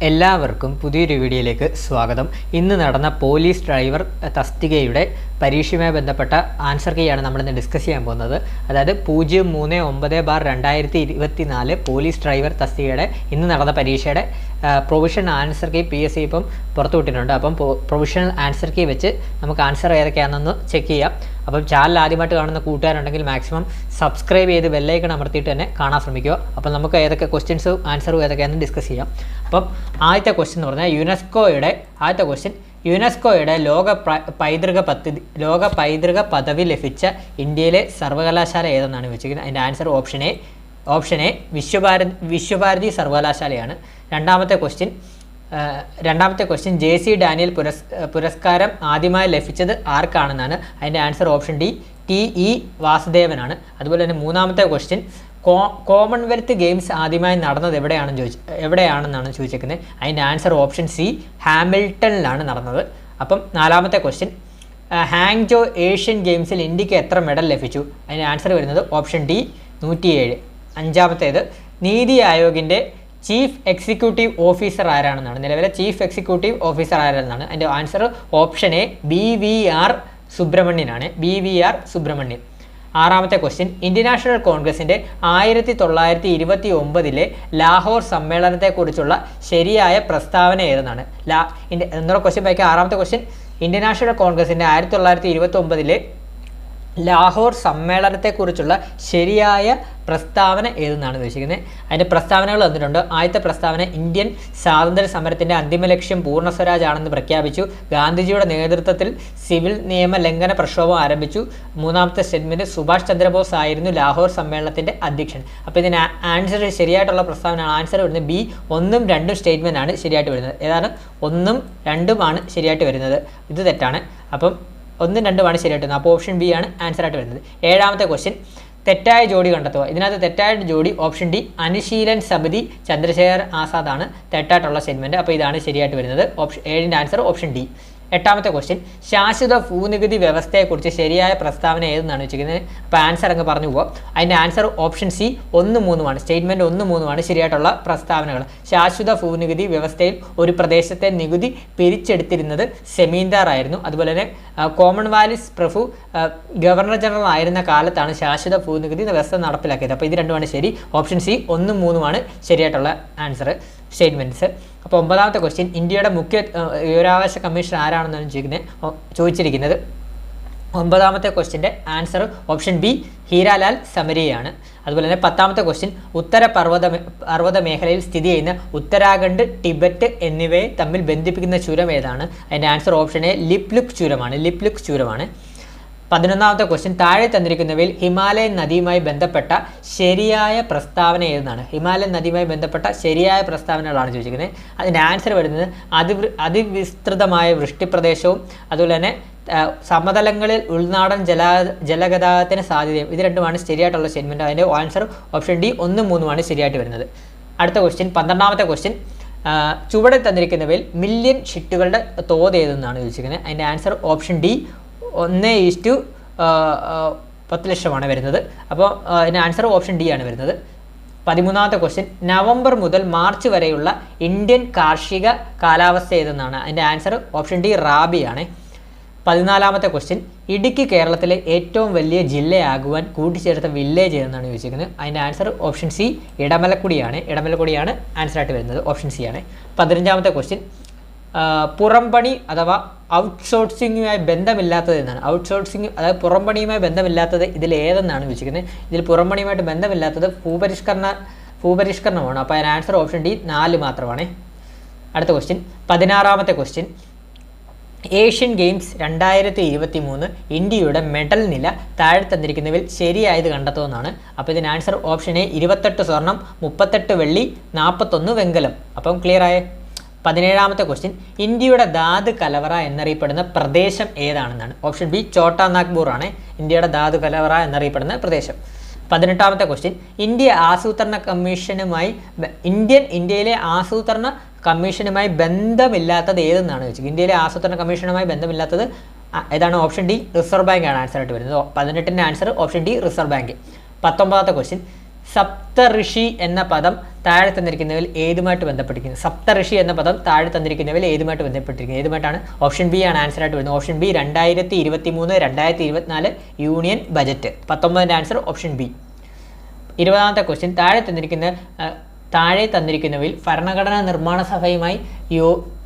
എല്ലാവർക്കും പുതിയൊരു വീഡിയോയിലേക്ക് സ്വാഗതം. ഇന്ന് നടന്ന പോലീസ് ഡ്രൈവർ തസ്തികയുടെ പരീക്ഷയുമായി ബന്ധപ്പെട്ട ആൻസർ കീയാണ് നമ്മളിന്ന് ഡിസ്കസ് ചെയ്യാൻ പോകുന്നത്. അതായത് 039/2024 പോലീസ് ഡ്രൈവർ തസ്തികയുടെ ഇന്ന് നടന്ന പരീക്ഷയുടെ പ്രൊവിഷണൽ ആൻസർ കീ PSC ഇപ്പം പുറത്തുവിട്ടിട്ടുണ്ട്. അപ്പം പ്രൊവിഷണൽ ആൻസർ കീ വെച്ച് നമുക്ക് ആൻസർ ഏതൊക്കെയാണെന്ന് ചെക്ക് ചെയ്യാം. അപ്പം ചാനൽ ആദ്യമായിട്ട് കാണുന്ന കൂട്ടുകാരുണ്ടെങ്കിൽ മാക്സിമം സബ്സ്ക്രൈബ് ചെയ്ത് ബെല്ലൈക്കൺ അമർത്തിയിട്ട് തന്നെ കാണാൻ ശ്രമിക്കുക. അപ്പം നമുക്ക് ഏതൊക്കെ ക്വസ്റ്റ്യൻസും ആൻസറും ഏതൊക്കെയാണെന്ന് ഡിസ്കസ് ചെയ്യാം. അപ്പം ആദ്യത്തെ ക്വസ്റ്റ്യൻ എന്ന് പറഞ്ഞാൽ യുനെസ്കോയുടെ ലോക പൈതൃക പദവി ലഭിച്ച ഇന്ത്യയിലെ സർവകലാശാല ഏതെന്നാണ് ചോദിച്ചിരിക്കുന്നത്. അതിൻ്റെ ആൻസർ ഓപ്ഷൻ എ വിശ്വഭാരതി സർവകലാശാലയാണ്. രണ്ടാമത്തെ ക്വസ്റ്റ്യൻ JC ഡാനിയൽ പുരസ്കാരം ആദ്യമായി ലഭിച്ചത് ആർക്കാണെന്നാണ്. അതിൻ്റെ ആൻസർ ഓപ്ഷൻ ഡി TE വാസുദേവനാണ്. അതുപോലെ തന്നെ മൂന്നാമത്തെ ക്വസ്റ്റ്യൻ കോമൺവെൽത്ത് ഗെയിംസ് ആദ്യമായി നടന്നത് എവിടെയാണെന്നാണ് ചോദിച്ചിരിക്കുന്നത്. അതിൻ്റെ ആൻസർ ഓപ്ഷൻ സി ഹാമിൽട്ടണിലാണ് നടന്നത്. അപ്പം നാലാമത്തെ ക്വസ്റ്റ്യൻ ഹാങ്ജോ ഏഷ്യൻ ഗെയിംസിൽ ഇന്ത്യക്ക് എത്ര മെഡൽ ലഭിച്ചു? അതിൻ്റെ ആൻസർ വരുന്നത് ഓപ്ഷൻ ഡി 107. അഞ്ചാമത്തേത് നീതി ആയോഗിൻ്റെ ചീഫ് എക്സിക്യൂട്ടീവ് ഓഫീസർ ആരാണെന്നാണ്. നിലവിലെ ചീഫ് എക്സിക്യൂട്ടീവ് ഓഫീസർ ആരാണെന്നാണ്. അതിൻ്റെ ആൻസർ ഓപ്ഷൻ എ BVR സുബ്രഹ്മണ്യനാണ്. BVR സുബ്രഹ്മണ്യൻ. ആറാമത്തെ ക്വസ്റ്റ്യൻ ഇന്ത്യൻ നാഷണൽ കോൺഗ്രസിൻ്റെ 1929 ലാഹോർ സമ്മേളനത്തെക്കുറിച്ചുള്ള ശരിയായ പ്രസ്താവന ഏതെന്നാണ്. എന്നുള്ള ക്വസ്റ്റ്യൻ വായിക്കുക. ആറാമത്തെ ക്വസ്റ്റ്യൻ ഇന്ത്യൻ നാഷണൽ കോൺഗ്രസിൻ്റെ 1929 ലാഹോർ സമ്മേളനത്തെക്കുറിച്ചുള്ള ശരിയായ പ്രസ്താവന ഏതെന്നാണ് ഉദ്ദേശിക്കുന്നത്. അതിൻ്റെ പ്രസ്താവനകൾ വന്നിട്ടുണ്ട്. ആദ്യത്തെ പ്രസ്താവന ഇന്ത്യൻ സ്വാതന്ത്ര്യ സമരത്തിൻ്റെ അന്തിമ ലക്ഷ്യം പൂർണ്ണ സ്വരാജ് ആണെന്ന് പ്രഖ്യാപിച്ചു. ഗാന്ധിജിയുടെ നേതൃത്വത്തിൽ സിവിൽ നിയമ ലംഘന പ്രക്ഷോഭം ആരംഭിച്ചു. മൂന്നാമത്തെ സ്റ്റേറ്റ്മെൻറ്റ് സുഭാഷ് ചന്ദ്രബോസ് ആയിരുന്നു ലാഹോർ സമ്മേളനത്തിൻ്റെ അധ്യക്ഷൻ. അപ്പോൾ ഇതിന് ആൻസർ ശരിയായിട്ടുള്ള പ്രസ്താവന ആൻസർ വരുന്നത് B 1ഉം 2ഉം സ്റ്റേറ്റ്മെൻ്റ് ആണ് ശരിയായിട്ട് വരുന്നത്. ഏതാണ് 1ഉം 2ഉമാണ് ശരിയായിട്ട് വരുന്നത്. ഇത് തെറ്റാണ്. അപ്പം 1ഉം 2ഉമാണ് ശരിയായിട്ട് വരുന്നത്. അപ്പോൾ ഓപ്ഷൻ B ആണ് ആൻസർ ആയിട്ട് വരുന്നത്. ഏഴാമത്തെ ക്വസ്റ്റ്യൻ തെറ്റായ ജോഡി കണ്ടെത്തുക. ഇതിനകത്ത് തെറ്റായ ജോഡി ഓപ്ഷൻ ഡി അനുശീലൻ സമിതി ചന്ദ്രശേഖർ ആസാദാണ് തെറ്റായിട്ടുള്ള സ്റ്റേറ്റ്മെൻറ്റ്. അപ്പോൾ ഇതാണ് ശരിയായിട്ട് വരുന്നത്. ഓപ്ഷൻ 7ൻ്റെ ആൻസർ ഓപ്ഷൻ ഡി. എട്ടാമത്തെ ക്വസ്റ്റ്യൻ ശാശ്വത ഭൂനികുതി വ്യവസ്ഥയെക്കുറിച്ച് ശരിയായ പ്രസ്താവന ഏതെന്നാണ് വെച്ചിരിക്കുന്നത്. അപ്പോൾ ആൻസർ അങ്ങ് പറഞ്ഞു പോകാം. അതിൻ്റെ ആൻസർ ഓപ്ഷൻ സി 1, 3 സ്റ്റേറ്റ്മെൻറ്റ് 1, 3 ശരിയായിട്ടുള്ള പ്രസ്താവനകൾ. ശാശ്വത ഭൂനികുതി വ്യവസ്ഥയിൽ ഒരു പ്രദേശത്തെ നികുതി പിരിച്ചെടുത്തിരുന്നത് സെമീന്ദാർ ആയിരുന്നു. അതുപോലെ തന്നെ കോമൺവാലിസ് പ്രഭു ഗവർണർ ജനറൽ ആയിരുന്ന കാലത്താണ് ശാശ്വത ഭൂനികുതി വ്യവസ്ഥ നടപ്പിലാക്കിയത്. അപ്പോൾ ഇത് രണ്ടുമാണ് ശരി. ഓപ്ഷൻ സി 1, 3 ശരിയായിട്ടുള്ള ആൻസർ സ്റ്റേറ്റ്മെൻറ്റ്സ്. അപ്പോൾ ഒമ്പതാമത്തെ ക്വസ്റ്റ്യൻ ഇന്ത്യയുടെ മുഖ്യ വിവരാവകാശ കമ്മീഷൻ ആരാണെന്നാണ് ചോദിച്ചിരിക്കുന്നത്. ഒമ്പതാമത്തെ ക്വസ്റ്റ്യൻ്റെ ആൻസർ ഓപ്ഷൻ ബി ഹീരാലാൽ സമരിയാണ്. അതുപോലെ തന്നെ പത്താമത്തെ ക്വസ്റ്റ്യൻ ഉത്തര പർവ്വത മേഖലയിൽ സ്ഥിതി ചെയ്യുന്ന ഉത്തരാഖണ്ഡ്, ടിബറ്റ് എന്നിവയെ തമ്മിൽ ബന്ധിപ്പിക്കുന്ന ചുരം ഏതാണ്? അതിൻ്റെ ആൻസർ ഓപ്ഷൻ എ ലിപ്ലുക് ചുരമാണ്. 11ാമത്തെ ക്വസ്റ്റ്യൻ താഴെ തന്നിരിക്കുന്നവയിൽ ഹിമാലയൻ നദിയുമായി ബന്ധപ്പെട്ട ശരിയായ പ്രസ്താവന ഏതെന്നാണ്. ഹിമാലയൻ നദിയുമായി ബന്ധപ്പെട്ട ശരിയായ പ്രസ്താവനകളാണ് ചോദിച്ചിരിക്കുന്നത്. അതിൻ്റെ ആൻസർ വരുന്നത് അതിവിസ്തൃതമായ വൃഷ്ടിപ്രദേശവും അതുപോലെ തന്നെ സമതലങ്ങളിൽ ഉൾനാടൻ ജലഗതാഗതത്തിന് സാധ്യതയും. ഇത് രണ്ടുമാണ് ശരിയായിട്ടുള്ള സ്റ്റേറ്റ്മെൻറ്റ്. അതിൻ്റെ ആൻസർ ഓപ്ഷൻ ഡി 1, 3 ശരിയായിട്ട് വരുന്നത്. അടുത്ത ക്വസ്റ്റ്യൻ 12ാമത്തെ ക്വസ്റ്റ്യൻ ചുവടെ തന്നിരിക്കുന്നവയിൽ മില്യൺ ഷിറ്റുകളുടെ തോത് ഏതെന്നാണ് ചോദിച്ചിരിക്കുന്നത്. അതിൻ്റെ ആൻസർ ഓപ്ഷൻ ഡി 1:10 ലക്ഷമാണ് വരുന്നത്. അപ്പോൾ അതിൻ്റെ ആൻസർ ഓപ്ഷൻ ഡി ആണ് വരുന്നത്. 13ാമത്തെ ക്വസ്റ്റ്യൻ നവംബർ മുതൽ മാർച്ച് വരെയുള്ള ഇന്ത്യൻ കാർഷിക കാലാവസ്ഥ ഏതെന്നാണ്. അതിൻ്റെ ആൻസർ ഓപ്ഷൻ ഡി റാബിയാണ്. 14ാമത്തെ ക്വസ്റ്റ്യൻ ഇടുക്കി കേരളത്തിലെ ഏറ്റവും വലിയ ജില്ലയാകുവാൻ കൂട്ടിച്ചേർത്ത വില്ലേജ് ഏതെന്നാണ് ചോദിച്ചിരിക്കുന്നത്. അതിൻ്റെ ആൻസർ ഓപ്ഷൻ സി ഇടമലക്കുടിയാണ് ആൻസറായിട്ട് വരുന്നത്. ഓപ്ഷൻ സി ആണ്. 15ാമത്തെ ക്വസ്റ്റ്യൻ പുറംപണി അഥവാ ഔട്ട്സോഴ്സിങ്ങുമായി ബന്ധമില്ലാത്തത് എന്നാണ്. ഔട്ട്സോഴ്സിങ് അതായത് പുറംപണിയുമായി ബന്ധമില്ലാത്തത് ഇതിൽ ഏതെന്നാണ് ചോദിച്ചിരിക്കുന്നത്. ഇതിൽ പുറംപണിയുമായിട്ട് ബന്ധമില്ലാത്തത് ഭൂപരിഷ്കരണമാണ്. അപ്പോൾ അതിന് ആൻസർ ഓപ്ഷൻ ഡി 4 മാത്രമാണ്. അടുത്ത ക്വസ്റ്റ്യൻ 16ാമത്തെ ക്വസ്റ്റ്യൻ ഏഷ്യൻ ഗെയിംസ് 2023 ഇന്ത്യയുടെ മെഡൽ നില താഴെ തന്നിരിക്കുന്നവയിൽ ശരിയായത് കണ്ടെത്തുമെന്നാണ്. അപ്പോൾ ഇതിന് ആൻസർ ഓപ്ഷൻ എ 28 സ്വർണം, 38 വെള്ളി, 41 വെങ്കലം. അപ്പം ക്ലിയർ ആയേ. 17ാമത്തെ ക്വസ്റ്റ്യൻ ഇന്ത്യയുടെ ധാതു കലവറ എന്നറിയപ്പെടുന്ന പ്രദേശം ഏതാണെന്നാണ്. ഓപ്ഷൻ ബി ഛോട്ടാ നാഗ്പൂർ ആണ് ഇന്ത്യയുടെ ധാതു കലവറ എന്നറിയപ്പെടുന്ന പ്രദേശം. 18ാമത്തെ ക്വസ്റ്റ്യൻ ഇന്ത്യയിലെ ആസൂത്രണ കമ്മീഷനുമായി ബന്ധമില്ലാത്തത് ഏതെന്നാണ് ചോദിച്ചത്. ഇന്ത്യയിലെ ആസൂത്രണ കമ്മീഷനുമായി ബന്ധമില്ലാത്തത് ഏതാണ്? ഓപ്ഷൻ ഡി റിസർവ് ബാങ്ക് ആണ് ആൻസർ ആയിട്ട് വരുന്നത്. 18ൻ്റെ answer option D reserve bank. 19ാമത്തെ ക്വസ്റ്റ്യൻ സപ്തഋഷി എന്ന പദം താഴെ തന്നിരിക്കുന്നവയിൽ ഏതുമായിട്ട് ബന്ധപ്പെട്ടിരിക്കുന്നത്? സപ്തഋഷി എന്ന പദം താഴെ തന്നിരിക്കുന്നവയിൽ ഏതുമായിട്ട് ബന്ധപ്പെട്ടിരിക്കുന്നത്? ഏതുമായിട്ടാണ്? ഓപ്ഷൻ ബി ആണ് ആൻസർ ആയിട്ട് വരുന്നത്. Option B 2023-2024 union budget. 19ന്റെ ആൻസർ ഓപ്ഷൻ ബി. 20ാമത്തെ ക്വസ്റ്റ്യൻ, താഴെ തന്നിരിക്കുന്നവയിൽ ഭരണഘടനാ നിർമ്മാണ സഭയുമായി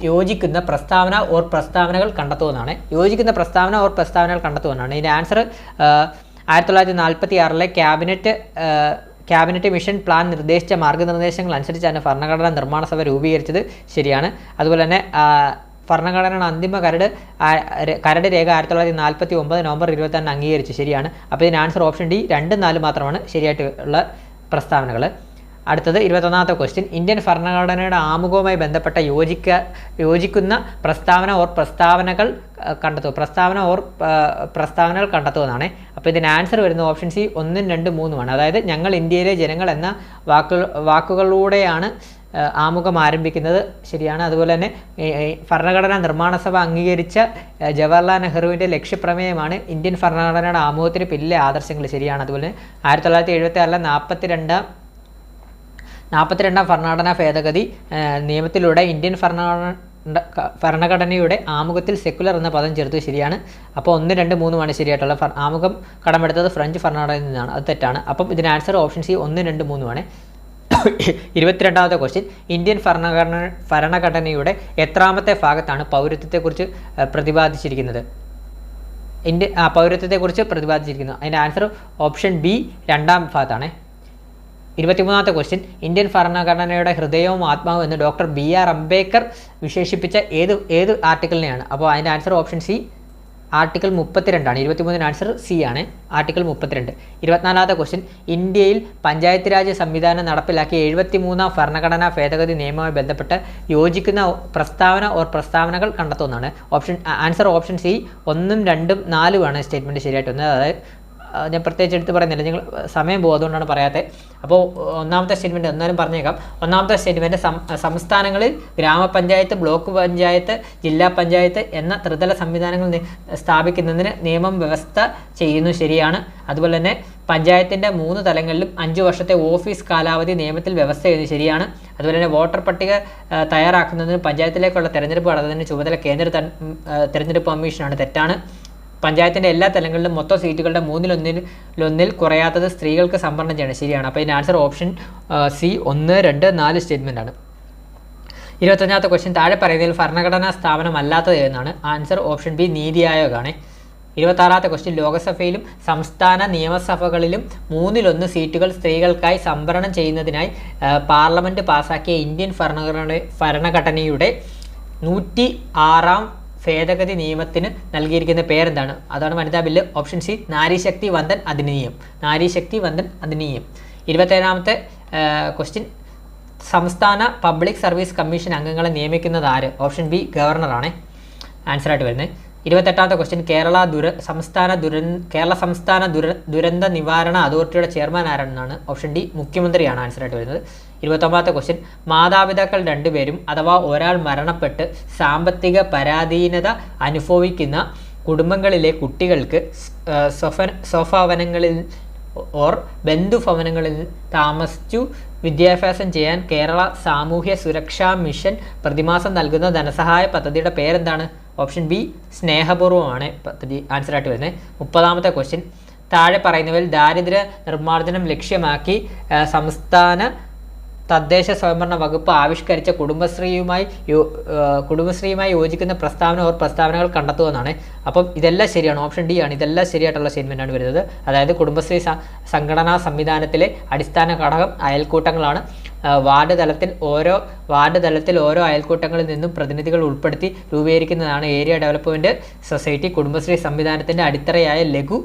യോജിക്കുന്ന പ്രസ്താവന ഓർ പ്രസ്താവനകൾ കണ്ടെത്തുന്നതാണ്. യോജിക്കുന്ന പ്രസ്താവന ഓർ പ്രസ്താവനകൾ കണ്ടെത്തുന്നതാണ്. ഇതിൻ്റെ ആൻസർ 1946 ക്യാബിനറ്റ് മിഷൻ പ്ലാൻ നിർദ്ദേശിച്ച മാർഗ്ഗനിർദ്ദേശങ്ങൾ അനുസരിച്ചാണ് ഭരണഘടനാ നിർമ്മാണ സഭ രൂപീകരിച്ചത്. ശരിയാണ്. അതുപോലെ തന്നെ ഭരണഘടനയുടെ അന്തിമ കരട് രേഖ 1949 നവംബർ 26 അംഗീകരിച്ചു. ശരിയാണ്. അപ്പോൾ ഇതിന് ആൻസർ ഓപ്ഷൻ ഡി 2, 4 മാത്രമാണ് ശരിയായിട്ടുള്ള പ്രസ്താവനകൾ. അടുത്തത് 21ാമത്തെ ക്വസ്റ്റ്യൻ, ഇന്ത്യൻ ഭരണഘടനയുടെ ആമുഖവുമായി ബന്ധപ്പെട്ട യോജിക്കുന്ന പ്രസ്താവന ഓർ പ്രസ്താവനകൾ കണ്ടെത്തുന്നതാണ്. അപ്പോൾ ഇതിന് ആൻസർ വരുന്നത് ഓപ്ഷൻ സി 1, 2, 3 അതായത് ഞങ്ങൾ ഇന്ത്യയിലെ ജനങ്ങൾ എന്ന വാക്കുകളിലൂടെയാണ് ആമുഖം ആരംഭിക്കുന്നത്. ശരിയാണ്. അതുപോലെ തന്നെ ഭരണഘടനാ നിർമ്മാണ സഭ അംഗീകരിച്ച ജവഹർലാൽ നെഹ്റുവിൻ്റെ ലക്ഷ്യപ്രമേയമാണ് ഇന്ത്യൻ ഭരണഘടനയുടെ ആമുഖത്തിന് പിന്നിലെ ആദർശങ്ങൾ. ശരിയാണ്. അതുപോലെ 1976 42ാം ഭരണഘടനാ ഭേദഗതി നിയമത്തിലൂടെ ഇന്ത്യൻ ഭരണഘടനയുടെ ആമുഖത്തിൽ സെക്കുലർ എന്ന പദം ചേർത്തു. ശരിയാണ്. അപ്പോൾ 1, 2, 3 ശരിയായിട്ടുള്ള ആമുഖം കടമെടുത്തത് ഫ്രഞ്ച് ഭരണഘടനയിൽ നിന്നാണ്. അത് തെറ്റാണ്. അപ്പം ഇതിന് ആൻസർ ഓപ്ഷൻ സി 1, 2, 3 22ാമത്തെ ക്വസ്റ്റ്യൻ, ഇന്ത്യൻ ഭരണഘടനയുടെ എത്രാമത്തെ ഭാഗത്താണ് പൗരത്വത്തെക്കുറിച്ച് പ്രതിപാദിച്ചിരിക്കുന്നത്? പൗരത്വത്തെക്കുറിച്ച് പ്രതിപാദിച്ചിരിക്കുന്നത്. അതിൻ്റെ ആൻസർ ഓപ്ഷൻ ബി 2ാം ഭാഗത്താണ്. 23ാമത്തെ ക്വസ്റ്റ്യൻ, ഇന്ത്യൻ ഭരണഘടനയുടെ ഹൃദയവും ആത്മാവും എന്ന് ഡോക്ടർ BR അംബേദ്കർ വിശേഷിപ്പിച്ച ഏത് ആർട്ടിക്കിളിനെയാണ്? അപ്പോൾ അതിൻ്റെ ആൻസർ ഓപ്ഷൻ സി ആർട്ടിക്കിൾ 32 ആണ്. 23ന് ആൻസർ സി ആണ്, ആർട്ടിക്കിൾ 32. 24ാമത്തെ ക്വസ്റ്റ്യൻ, ഇന്ത്യയിൽ പഞ്ചായത്ത് രാജ് സംവിധാനം നടപ്പിലാക്കിയ 73ാം ഭരണഘടനാ ഭേദഗതി നിയമവുമായി ബന്ധപ്പെട്ട് യോജിക്കുന്ന പ്രസ്താവന ഓർ പ്രസ്താവനകൾ കണ്ടെത്തുന്നതാണ്. ആൻസർ ഓപ്ഷൻ സി 1, 2, 4 സ്റ്റേറ്റ്മെൻറ്റ് ശരിയായിട്ട് വന്നത്. അതായത് ഞാൻ പ്രത്യേകിച്ച് എടുത്ത് പറയുന്നില്ല, നിങ്ങൾ സമയം പോകും, അതുകൊണ്ടാണ് പറയാത്തത്. അപ്പോൾ ഒന്നാമത്തെ സ്റ്റേറ്റ്മെൻറ്റ് എന്നാലും പറഞ്ഞേക്കാം. ഒന്നാമത്തെ സ്റ്റേറ്റ്മെൻറ്റ്, സംസ്ഥാനങ്ങളിൽ ഗ്രാമപഞ്ചായത്ത്, ബ്ലോക്ക് പഞ്ചായത്ത്, ജില്ലാ പഞ്ചായത്ത് എന്ന ത്രിതല സംവിധാനങ്ങൾ സ്ഥാപിക്കുന്നതിന് നിയമം വ്യവസ്ഥ ചെയ്യുന്നു. ശരിയാണ്. അതുപോലെ തന്നെ പഞ്ചായത്തിൻ്റെ 3 തലങ്ങളിലും 5 വർഷത്തെ ഓഫീസ് കാലാവധി നിയമത്തിൽ വ്യവസ്ഥ ചെയ്യുന്നത്. ശരിയാണ്. അതുപോലെ തന്നെ വോട്ടർ പട്ടിക തയ്യാറാക്കുന്നതിന് പഞ്ചായത്തിലേക്കുള്ള തെരഞ്ഞെടുപ്പ് നടത്തുന്നതിന് ചുമതല കേന്ദ്ര തെരഞ്ഞെടുപ്പ് കമ്മീഷനാണ്. തെറ്റാണ്. പഞ്ചായത്തിൻ്റെ എല്ലാ തലങ്ങളിലും മൊത്തം സീറ്റുകളുടെ 1/3 കുറയാത്തത് സ്ത്രീകൾക്ക് സംവരണം ചെയ്യണം. ശരിയാണ്. അപ്പോൾ ഇതിൻ്റെ ആൻസർ ഓപ്ഷൻ സി 1, 2, 4 സ്റ്റേറ്റ്മെൻറ്റാണ്. 25ാമത്തെ ക്വസ്റ്റ്യൻ, താഴെ പറയുന്നതിൽ ഭരണഘടനാ സ്ഥാപനം അല്ലാത്തത് എന്നാണ്? ആൻസർ ഓപ്ഷൻ ബി നീതി ആയോഗാണ്. 26ാമത്തെ ക്വസ്റ്റ്യൻ, ലോകസഭയിലും സംസ്ഥാന നിയമസഭകളിലും 1/3 സീറ്റുകൾ സ്ത്രീകൾക്കായി സംവരണം ചെയ്യുന്നതിനായി പാർലമെൻറ്റ് പാസാക്കിയ ഇന്ത്യൻ ഭരണഘടനയുടെ 106ാം ഭേദഗതി നിയമത്തിന് നൽകിയിരിക്കുന്ന പേരെന്താണ്? അതാണ് വനിതാ bill. Option C Nari Shakti Vandan Adhiniyam. 27ാമത്തെ ക്വസ്റ്റ്യൻ, സംസ്ഥാന പബ്ലിക് സർവീസ് കമ്മീഷൻ അംഗങ്ങളെ നിയമിക്കുന്നത് ആര്? ഓപ്ഷൻ ബി ഗവർണറാണ് ആൻസറായിട്ട് വരുന്നത്. 28ാമത്തെ ക്വസ്റ്റ്യൻ, കേരള സംസ്ഥാന ദുരന്ത നിവാരണ അതോറിറ്റിയുടെ ചെയർമാൻ ആരാണെന്നാണ്? ഓപ്ഷൻ ഡി മുഖ്യമന്ത്രിയാണ് ആൻസറായിട്ട് വരുന്നത്. 29ാമത്തെ ക്വസ്റ്റ്യൻ, മാതാപിതാക്കൾ 2 പേരും അഥവാ ഒരാൾ മരണപ്പെട്ട് സാമ്പത്തിക പരാധീനത അനുഭവിക്കുന്ന കുടുംബങ്ങളിലെ കുട്ടികൾക്ക് സ്വഭവനങ്ങളിൽ ഓർ ബന്ധുഭവനങ്ങളിൽ താമസിച്ചു വിദ്യാഭ്യാസം ചെയ്യാൻ കേരള സാമൂഹ്യ സുരക്ഷാ മിഷൻ പ്രതിമാസം നൽകുന്ന ധനസഹായ പദ്ധതിയുടെ പേരെന്താണ്? ഓപ്ഷൻ ബി സ്നേഹപൂർവ്വമാണ് പദ്ധതി ആൻസറായിട്ട് വരുന്നത്. 30ാമത്തെ ക്വസ്റ്റ്യൻ, താഴെ പറയുന്നവയിൽ ദാരിദ്ര്യ നിർമ്മാർജ്ജനം ലക്ഷ്യമാക്കി സംസ്ഥാന തദ്ദേശ സ്വയംഭരണ വകുപ്പ് ആവിഷ്കരിച്ച കുടുംബശ്രീയുമായി യോജിക്കുന്ന പ്രസ്താവന ഓർ പ്രസ്താവനകൾ കണ്ടെത്തുമെന്നാണ്. അപ്പം ഇതെല്ലാം ശരിയാണ്. ഓപ്ഷൻ ഡി ആണ്. ഇതെല്ലാം ശരിയായിട്ടുള്ള സ്റ്റേറ്റ്മെൻറ്റാണ് വരുന്നത്. അതായത് കുടുംബശ്രീ സംഘടനാ സംവിധാനത്തിലെ അടിസ്ഥാന ഘടകം അയൽക്കൂട്ടങ്ങളാണ്. വാർഡ് തലത്തിൽ ഓരോ അയൽക്കൂട്ടങ്ങളിൽ നിന്നും പ്രതിനിധികൾ ഉൾപ്പെടുത്തി രൂപീകരിക്കുന്നതാണ് ഏരിയ ഡെവലപ്മെൻറ്റ് സൊസൈറ്റി. കുടുംബശ്രീ സംവിധാനത്തിൻ്റെ അടിത്തറയായ ലഘു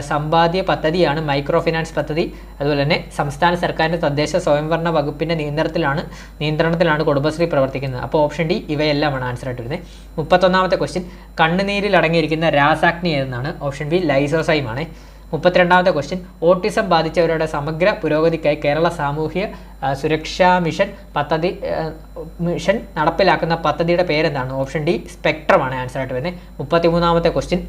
സമ്പാദ്യ പദ്ധതിയാണ് മൈക്രോ ഫിനാൻസ് പദ്ധതി. അതുപോലെ തന്നെ സംസ്ഥാന സർക്കാരിൻ്റെ തദ്ദേശ സ്വയംഭരണ വകുപ്പിൻ്റെ നിയന്ത്രണത്തിലാണ് കുടുംബശ്രീ പ്രവർത്തിക്കുന്നത്. അപ്പോൾ ഓപ്ഷൻ ഡി ഇവയെല്ലാമാണ് ആൻസറായിട്ട് വരുന്നത്. 31ാമത്തെ ക്വസ്റ്റ്യൻ, കണ്ണുനീരിൽ അടങ്ങിയിരിക്കുന്ന രാസാഗ്നി ഏതെന്നാണ്? ഓപ്ഷൻ ബി ലൈസോസൈമാണ്. 32ാമത്തെ ക്വസ്റ്റ്യൻ, ഓട്ടിസം ബാധിച്ചവരുടെ സമഗ്ര പുരോഗതിക്കായി കേരള സാമൂഹ്യ സുരക്ഷാ മിഷൻ നടപ്പിലാക്കുന്ന പദ്ധതിയുടെ പേരെന്താണ്? ഓപ്ഷൻ ഡി സ്പെക്ട്രമാണ് ആൻസറായിട്ട് വരുന്നത്. 33ാമത്തെ ക്വസ്റ്റ്യൻ,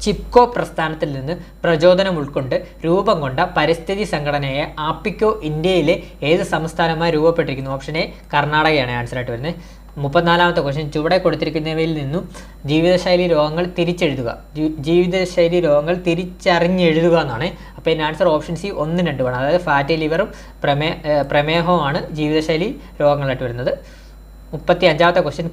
ചിപ്കോ പ്രസ്ഥാനത്തിൽ നിന്ന് പ്രചോദനം ഉൾക്കൊണ്ട് രൂപം കൊണ്ട പരിസ്ഥിതി സംഘടനയായ ആപ്പിക്കോ ഇന്ത്യയിലെ ഏത് സംസ്ഥാനമായി രൂപപ്പെട്ടിരിക്കുന്നു? ഓപ്ഷൻ എ കർണാടകയാണ് ആൻസറായിട്ട് വരുന്നത്. 34ാമത്തെ ക്വസ്റ്റ്യൻ, ചുവടെ കൊടുത്തിരിക്കുന്നവയിൽ നിന്നും ജീവിതശൈലി രോഗങ്ങൾ തിരിച്ചെഴുതുക. ജീവിതശൈലി രോഗങ്ങൾ തിരിച്ചറിഞ്ഞെഴുതുക എന്നാണ്. അപ്പോൾ ഇതിൻ്റെ ആൻസർ ഓപ്ഷൻ സി 1, 2 ആണ്. അതായത് ഫാറ്റി ലിവറും പ്രമേഹവുമാണ് ജീവിതശൈലി രോഗങ്ങളായിട്ട് വരുന്നത്. 35ാമത്തെ ക്വസ്റ്റ്യൻ,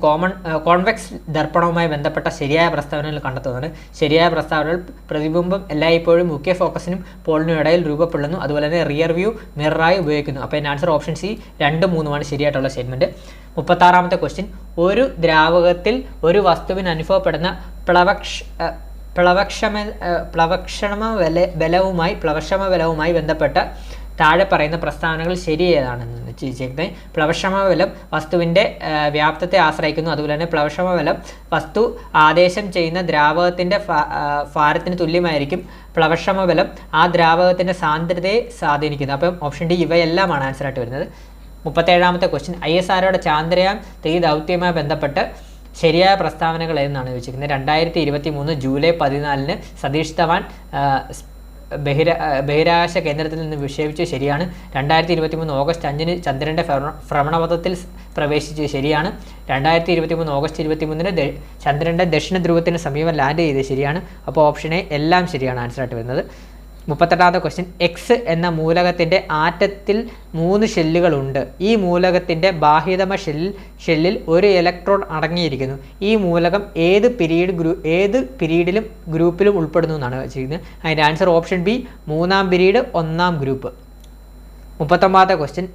കോൺവെക്സ് ദർപ്പണവുമായി ബന്ധപ്പെട്ട ശരിയായ പ്രസ്താവനകൾ കണ്ടെത്തുന്നതാണ്. ശരിയായ പ്രസ്താവനകൾ പ്രതിബിംബം എല്ലായ്പ്പോഴും മുഖ്യ ഫോക്കസിനും പോളിനും ഇടയിൽ രൂപപ്പെടുന്നു, അതുപോലെ തന്നെ റിയർ വ്യൂ മിററായി ഉപയോഗിക്കുന്നു. അപ്പോൾ ഇതിൻ്റെ ആൻസർ ഓപ്ഷൻ സി 2, 3 ശരിയായിട്ടുള്ള സ്റ്റേറ്റ്മെൻറ്റ്. 36ാമത്തെ ക്വസ്റ്റ്യൻ, ഒരു ദ്രാവകത്തിൽ ഒരു വസ്തുവിന് അനുഭവപ്പെടുന്ന പ്ലവക്ഷമ ബലവുമായി ബന്ധപ്പെട്ട താഴെ പറയുന്ന പ്രസ്താവനകൾ ശരിയേതാണെന്ന് ചോദിച്ചിരിക്കുന്നത്. പ്ലവക്ഷമ ബലം വസ്തുവിൻ്റെ വ്യാപ്തത്തെ ആശ്രയിക്കുന്നു, അതുപോലെ തന്നെ പ്ലവക്ഷമ ബലം വസ്തു ആദേശം ചെയ്യുന്ന ദ്രാവകത്തിൻ്റെ ഭാരത്തിന് തുല്യമായിരിക്കും. പ്ലവക്ഷമ ബലം ആ ദ്രാവകത്തിൻ്റെ സാന്ദ്രതയെ സ്വാധീനിക്കുന്നു. അപ്പം ഓപ്ഷൻ ഡി ഇവയെല്ലാമാണ് ആൻസറായിട്ട് വരുന്നത്. 37ാമത്തെ ക്വസ്റ്റ്യൻ, ISROയുടെ ചാന്ദ്രയാൻ 3 ദൗത്യവുമായി ബന്ധപ്പെട്ട് ശരിയായ പ്രസ്താവനകൾ എന്നാണ് ചോദിച്ചിരിക്കുന്നത്. 2023 ജൂലൈ 14 സതീഷ് ധവാൻ ബഹിരാകാശ കേന്ദ്രത്തിൽ നിന്ന് വിക്ഷേപിച്ചു, ശരിയാണ്. 2023 ഓഗസ്റ്റ് 5 ചന്ദ്രൻ്റെ ഭ്രമണപഥത്തിൽ പ്രവേശിച്ചു, ശരിയാണ്. 2023 ഓഗസ്റ്റ് 23 ചന്ദ്രൻ്റെ ദക്ഷിണ ധ്രുവത്തിന് സമീപം ലാൻഡ് ചെയ്ത്, ശരിയാണ്. അപ്പോൾ ഓപ്ഷൻ എ എല്ലാം ശരിയാണ് ആൻസറായിട്ട് വരുന്നത്. 38ാമത്തെ ക്വസ്റ്റ്യൻ, എക്സ് എന്ന മൂലകത്തിൻ്റെ ആറ്റത്തിൽ 3 ഷെല്ലുകളുണ്ട്. ഈ മൂലകത്തിൻ്റെ ബാഹ്യതമ ഷെല്ലിൽ ഒരു ഇലക്ട്രോൺ അടങ്ങിയിരിക്കുന്നു. ഈ മൂലകം ഏത് പിരീഡിലും ഗ്രൂപ്പിലും ഉൾപ്പെടുന്നു എന്നാണ് വെച്ചിരിക്കുന്നത്. അതിൻ്റെ ആൻസർ ഓപ്ഷൻ ബി 3-ാം പിരീഡ് 1-ാം ഗ്രൂപ്പ്. 39ാമത്തെ ക്വസ്റ്റ്യൻ,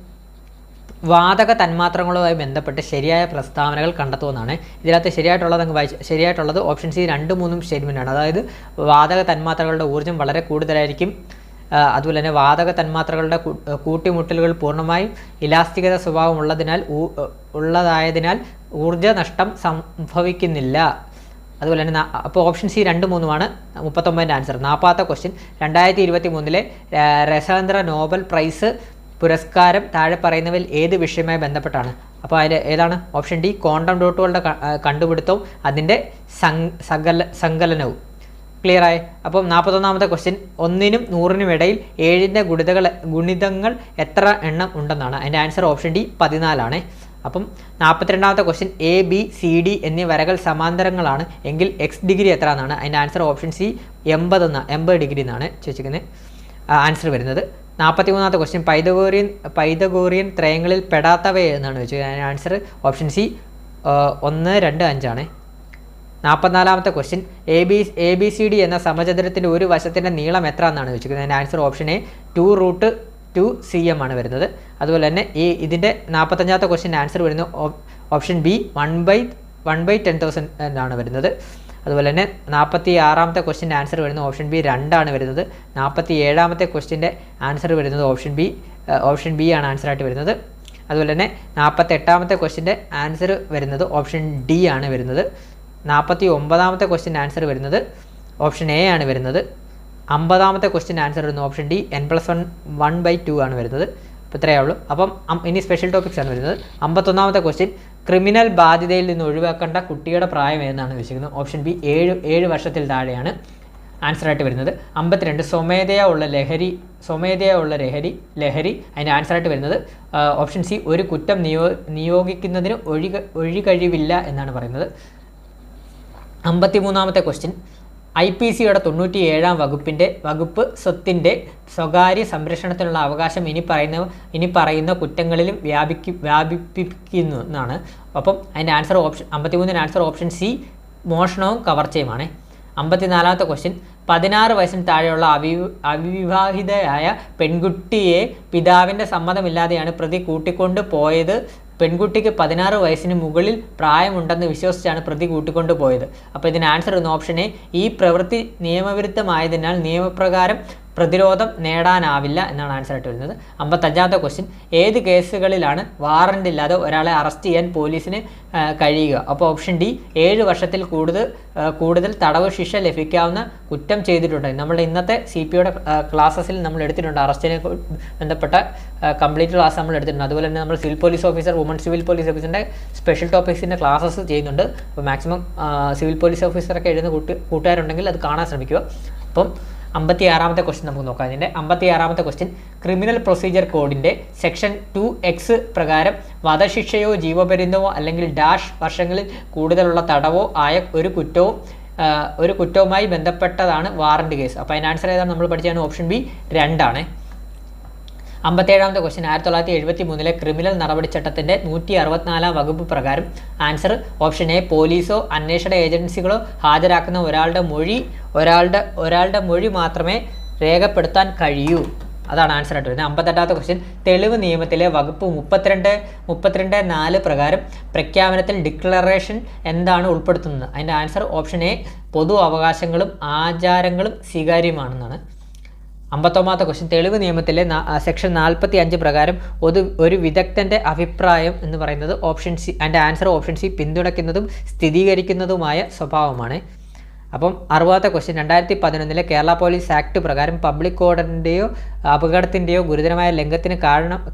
വാതക തന്മാത്രങ്ങളുമായി ബന്ധപ്പെട്ട് ശരിയായ പ്രസ്താവനകൾ കണ്ടെത്തുമെന്നാണ്. ഇതിനകത്ത് ശരിയായിട്ടുള്ളത് ഓപ്ഷൻ സി 2, 3 സ്റ്റേറ്റ്മെൻറ്റാണ്. അതായത് വാതക തന്മാത്രകളുടെ ഊർജ്ജം വളരെ കൂടുതലായിരിക്കും, അതുപോലെ തന്നെ വാതക തന്മാത്രകളുടെ കൂട്ടിമുട്ടലുകൾ പൂർണ്ണമായും ഇലാസ്തികത സ്വഭാവം ഉള്ളതായതിനാൽ ഊർജ്ജ നഷ്ടം സംഭവിക്കുന്നില്ല. അതുപോലെ തന്നെ അപ്പോൾ ഓപ്ഷൻ സി 2, 3 39ൻ്റെ ആൻസർ. 40ാമത്തെ ക്വസ്റ്റ്യൻ, 2023 രസതന്ത്ര നോബൽ പ്രൈസ് പുരസ്കാരം താഴെ പറയുന്നവയിൽ ഏത് വിഷയവുമായി ബന്ധപ്പെട്ടാണ്? അപ്പോൾ അതിൽ ഏതാണ്? ഓപ്ഷൻ ഡി ക്വാണ്ടം ഡോട്ടുകളുടെ കണ്ടുപിടുത്തവും അതിൻ്റെ സങ്കലനവും. ക്ലിയറായി? അപ്പം 41ാമത്തെ ക്വസ്റ്റ്യൻ, 1-നും 100-നും ഇടയിൽ 7ൻ്റെ ഗുണിതങ്ങൾ എത്ര എണ്ണം ഉണ്ടെന്നാണ്. അതിൻ്റെ ആൻസർ ഓപ്ഷൻ ഡി 14 അപ്പം 42ാമത്തെ ക്വസ്റ്റ്യൻ, ABCD എന്നീ വരകൾ സമാന്തരങ്ങളാണ് എങ്കിൽ എക്സ് ഡിഗ്രി എത്ര എന്നാണ്. അതിൻ്റെ ആൻസർ ഓപ്ഷൻ സി 80 ഡിഗ്രി എന്നാണ് ചോദിച്ചിരിക്കുന്നത് ആൻസർ വരുന്നത്. 43ാമത്തെ ക്വസ്റ്റ്യൻ, പൈതഗോറിയൻ ത്രയങ്ങളിൽ പെടാത്തവ എന്നാണ് ചോദിച്ചത്. അതിൻ്റെ ആൻസർ ഓപ്ഷൻ സി 1, 2, 5 44ാമത്തെ ക്വസ്റ്റ്യൻ, ABCD എന്ന സമചതുരത്തിൻ്റെ ഒരു വശത്തിൻ്റെ നീളം എത്ര എന്നാണ് ചോദിച്ചിരിക്കുന്നത്. അതിൻ്റെ ആൻസർ ഓപ്ഷൻ എ 2√2 cm ആണ് വരുന്നത്. അതുപോലെ തന്നെ ഇതിൻ്റെ 45ാമത്തെ ക്വസ്റ്റ്യൻ്റെ ആൻസർ വരുന്നത് ഓപ്ഷൻ ബി 1/10,000 എന്നാണ് വരുന്നത്. അതുപോലെ തന്നെ 46ാമത്തെ ക്വസ്റ്റ്യൻ്റെ ആൻസർ വരുന്നത് ഓപ്ഷൻ ബി 2 വരുന്നത്. 47ാമത്തെ ക്വസ്റ്റ്യൻ്റെ ആൻസർ വരുന്നത് ഓപ്ഷൻ ബി ആണ് ആൻസറായിട്ട് വരുന്നത്. അതുപോലെ തന്നെ 48ാമത്തെ ക്വസ്റ്റ്യൻ്റെ ആൻസർ വരുന്നത് ഓപ്ഷൻ ഡി ആണ് വരുന്നത്. 49ാമത്തെ ക്വസ്റ്റ്യൻ്റെ ആൻസർ വരുന്നത് ഓപ്ഷൻ എ ആണ് വരുന്നത്. 50ാമത്തെ ക്വസ്റ്റ്യൻ്റെ ആൻസർ വരുന്നത് ഓപ്ഷൻ ഡി n+1 1/2 ആണ് വരുന്നത്. അപ്പോൾ ഇത്രയേ ഉള്ളൂ. അപ്പം ഇനി സ്പെഷ്യൽ ടോപ്പിക്സ് ആണ് വരുന്നത്. 51ാമത്തെ ക്വസ്റ്റ്യൻ, ക്രിമിനൽ ബാധ്യതയിൽ നിന്ന് ഒഴിവാക്കേണ്ട കുട്ടിയുടെ പ്രായം ഏതെന്നാണ് ചോദിച്ചിരിക്കുന്നത്. ഓപ്ഷൻ ബി 7 വർഷത്തിൽ താഴെയാണ് ആൻസറായിട്ട് വരുന്നത്. 52 സ്വമേധയാ ഉള്ള ലഹരി അതിൻ്റെ ആൻസറായിട്ട് വരുന്നത് ഓപ്ഷൻ സി ഒരു കുറ്റം നിയോഗിക്കുന്നതിന് ഒഴികഴിവില്ല എന്നാണ് പറയുന്നത്. 53ാമത്തെ ക്വസ്റ്റ്യൻ, IPCയുടെ 97ാം വകുപ്പ് സ്വത്തിൻ്റെ സ്വകാര്യ സംരക്ഷണത്തിനുള്ള അവകാശം ഇനി പറയുന്ന കുറ്റങ്ങളിലും വ്യാപിപ്പിക്കുന്നു എന്നാണ്. അപ്പം അതിൻ്റെ ആൻസർ 53ൻ്റെ ആൻസർ ഓപ്ഷൻ സി മോഷണവും കവർച്ചയുമാണ്. 54ാമത്തെ ക്വസ്റ്റ്യൻ, 16 വയസ്സിന് താഴെയുള്ള അവിവാഹിതയായ പെൺകുട്ടിയെ പിതാവിൻ്റെ സമ്മതമില്ലാതെയാണ് പ്രതി കൂട്ടിക്കൊണ്ട് പോയത്. പെൺകുട്ടിക്ക് 16 വയസ്സിന് മുകളിൽ പ്രായമുണ്ടെന്ന് വിശ്വസിച്ചാണ് പ്രതി കൂട്ടിക്കൊണ്ട് പോയത്. അപ്പോൾ ഇതിന് ആൻസർ എന്ന ഓപ്ഷൻ എ ഈ പ്രവൃത്തി നിയമവിരുദ്ധമായതിനാൽ നിയമപ്രകാരം പ്രതിരോധം നേടാനാവില്ല എന്നാണ് ആൻസർ ആയിട്ട് വരുന്നത്. 55ാമത്തെ ക്വസ്റ്റ്യൻ, ഏത് കേസുകളിലാണ് വാറണ്ട് ഇല്ലാതെ ഒരാളെ അറസ്റ്റ് ചെയ്യാൻ പോലീസിന് കഴിയുക? അപ്പോൾ ഓപ്ഷൻ ഡി, 7 വർഷത്തിൽ കൂടുതൽ തടവ് ശിക്ഷ ലഭിക്കാവുന്ന കുറ്റം ചെയ്തിട്ടുണ്ട്. നമ്മുടെ ഇന്നത്തെ CPOയുടെ ക്ലാസ്സസിൽ നമ്മൾ എടുത്തിട്ടുണ്ട്, അറസ്റ്റിനെ ബന്ധപ്പെട്ട കംപ്ലീറ്റ് ക്ലാസ് നമ്മൾ എടുത്തിട്ടുണ്ട്. അതുപോലെ തന്നെ നമ്മൾ civil police officer, woman civil police ഓഫീസറിൻ്റെ സ്പെഷ്യൽ ടോപ്പിക്സിൻ്റെ ക്ലാസ്സസ് ചെയ്യുന്നുണ്ട്. അപ്പോൾ മാക്സിമം സിവിൽ പോലീസ് ഓഫീസറൊക്കെ എഴുതുന്ന കൂട്ടുകാരുണ്ടെങ്കിൽ അത് കാണാൻ ശ്രമിക്കുക. അപ്പം 56ാമത്തെ ക്വസ്റ്റ്യൻ നമുക്ക് നോക്കാം. അതിൻ്റെ 56ാമത്തെ ക്വസ്റ്റ്യൻ, ക്രിമിനൽ പ്രൊസീജിയർ കോഡിൻ്റെ സെക്ഷൻ 2X പ്രകാരം വധശിക്ഷയോ ജീവപര്യന്തമോ അല്ലെങ്കിൽ ഡാഷ് വർഷങ്ങളിൽ കൂടുതലുള്ള തടവോ ആയ ഒരു കുറ്റവുമായി ബന്ധപ്പെട്ടതാണ് വാറണ്ട് കേസ്. അപ്പോൾ അതിൻ്റെ ആൻസർ ഏതാണ് നമ്മൾ പഠിച്ചാണ്? ഓപ്ഷൻ ബി 2 ആണ്. 57ാമത്തെ ക്വസ്റ്റ്യൻ, 1973 ക്രിമിനൽ നടപടിച്ചട്ടത്തിൻ്റെ 164 വകുപ്പ് പ്രകാരം ആൻസർ ഓപ്ഷൻ എ, പോലീസോ അന്വേഷണ ഏജൻസികളോ ഹാജരാക്കുന്ന ഒരാളുടെ മൊഴി മാത്രമേ രേഖപ്പെടുത്താൻ കഴിയൂ. അതാണ് ആൻസർ ആയിട്ട് വരുന്നത്. 58ാമത്തെ ക്വസ്റ്റ്യൻ, തെളിവ് നിയമത്തിലെ വകുപ്പ് 32(4) പ്രകാരം പ്രഖ്യാപനത്തിൽ ഡിക്ലറേഷൻ എന്താണ് ഉൾപ്പെടുത്തുന്നത്? അതിൻ്റെ ആൻസർ ഓപ്ഷൻ എ, പൊതു അവകാശങ്ങളും ആചാരങ്ങളും സ്വീകാര്യമാണെന്നാണ്. 59ാമത്തെ ക്വസ്റ്റ്യൻ, തെളിവ് നിയമത്തിലെ സെക്ഷൻ 45 പ്രകാരം ഒരു വിദഗ്ധൻ്റെ അഭിപ്രായം എന്ന് പറയുന്നത് ഓപ്ഷൻ സി. അതിൻ്റെ ആൻസർ ഓപ്ഷൻ സി, പിന്തുണയ്ക്കുന്നതും സ്ഥിരീകരിക്കുന്നതുമായ സ്വഭാവമാണ്. അപ്പം 60ാമത്തെ ക്വസ്റ്റ്യൻ, 2011 കേരള പോലീസ് ആക്ട് പ്രകാരം പബ്ലിക് ഓർഡറിൻ്റെയോ അപകടത്തിൻ്റെയോ ഗുരുതരമായ ലംഘനത്തിന്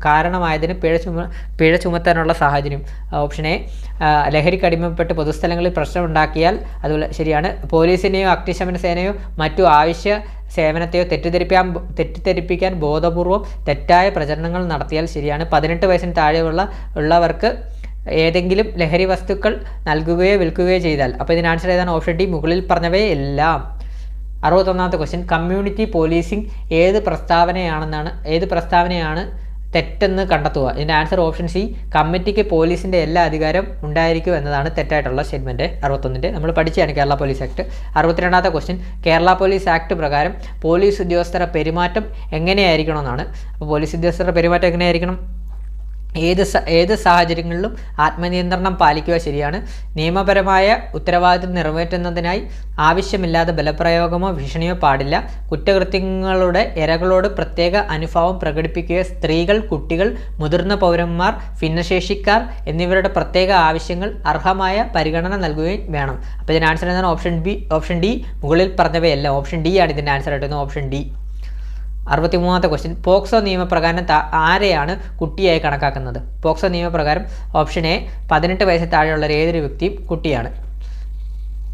കാരണമായതിന് പിഴ ചുമത്താനുള്ള സാഹചര്യം. ഓപ്ഷൻ എ, ലഹരിക്കടിമപ്പെട്ട് പൊതുസ്ഥലങ്ങളിൽ പ്രശ്നമുണ്ടാക്കിയാൽ. അതുപോലെ ശരിയാണ്. പോലീസിനെയോ അഗ്നിശമന സേനയോ മറ്റു ആവശ്യ സേവനത്തെയോ തെറ്റിദ്ധരിപ്പിക്കാൻ ബോധപൂർവം തെറ്റായ പ്രചരണങ്ങൾ നടത്തിയാൽ. ശരിയാണ്. 18 വയസ്സിന് താഴെയുള്ളവർക്ക് ഏതെങ്കിലും ലഹരി വസ്തുക്കൾ നൽകുകയോ വിൽക്കുകയോ ചെയ്താൽ. അപ്പോൾ ഇതിന് ആൻസർ ഏതാണ്? ഓപ്ഷൻ ഡി, മുകളിൽ പറഞ്ഞവയെ എല്ലാം. 61ാമത്തെ ക്വസ്റ്റ്യൻ, കമ്മ്യൂണിറ്റി പോലീസിംഗ് ഏത് പ്രസ്താവനയാണ് തെറ്റെന്ന് കണ്ടെത്തുക? ഇതിൻ്റെ ആൻസർ ഓപ്ഷൻ സി, കമ്മിറ്റിക്ക് പോലീസിൻ്റെ എല്ലാ അധികാരം ഉണ്ടായിരിക്കും എന്നതാണ് തെറ്റായിട്ടുള്ള സ്റ്റേറ്റ്മെൻറ്റ്. 61ൻ്റെ നമ്മൾ പഠിച്ചതാണ് കേരള പോലീസ് ആക്ട്. 62ാമത്തെ ക്വസ്റ്റ്യൻ, കേരള പോലീസ് ആക്ട് പ്രകാരം പോലീസ് ഉദ്യോഗസ്ഥരുടെ പെരുമാറ്റം എങ്ങനെയായിരിക്കണമെന്നാണ്. അപ്പോൾ പോലീസ് ഉദ്യോഗസ്ഥരുടെ പെരുമാറ്റം എങ്ങനെയായിരിക്കണം? ഏത് സാഹചര്യങ്ങളിലും ആത്മനിയന്ത്രണം പാലിക്കുക. ശരിയാണ്. നിയമപരമായ ഉത്തരവാദിത്വം നിറവേറ്റുന്നതിനായി ആവശ്യമില്ലാതെ ബലപ്രയോഗമോ ഭീഷണിയോ പാടില്ല. കുറ്റകൃത്യങ്ങളുടെ ഇരകളോട് പ്രത്യേക അനുഭാവം പ്രകടിപ്പിക്കുക. സ്ത്രീകൾ, കുട്ടികൾ, മുതിർന്ന പൗരന്മാർ, ഭിന്നശേഷിക്കാർ എന്നിവരുടെ പ്രത്യേക ആവശ്യങ്ങൾ അർഹമായ പരിഗണന നൽകുകയും വേണം. അപ്പോൾ ഇതിന് ആൻസർ എന്താണ്? ഓപ്ഷൻ ഡി, മുകളിൽ പറഞ്ഞവയല്ല. ഓപ്ഷൻ ഡി ആണ് ഇതിൻ്റെ ആൻസർ ആയിട്ട്. Option D. 63ാമത്തെ ക്വസ്റ്റ്യൻ, പോക്സോ നിയമപ്രകാരം ആരെയാണ് കുട്ടിയായി കണക്കാക്കുന്നത്? പോക്സോ നിയമപ്രകാരം ഓപ്ഷൻ എ, 18 വയസ്സിൽ താഴെയുള്ള ഏതൊരു വ്യക്തിയും കുട്ടിയാണ്.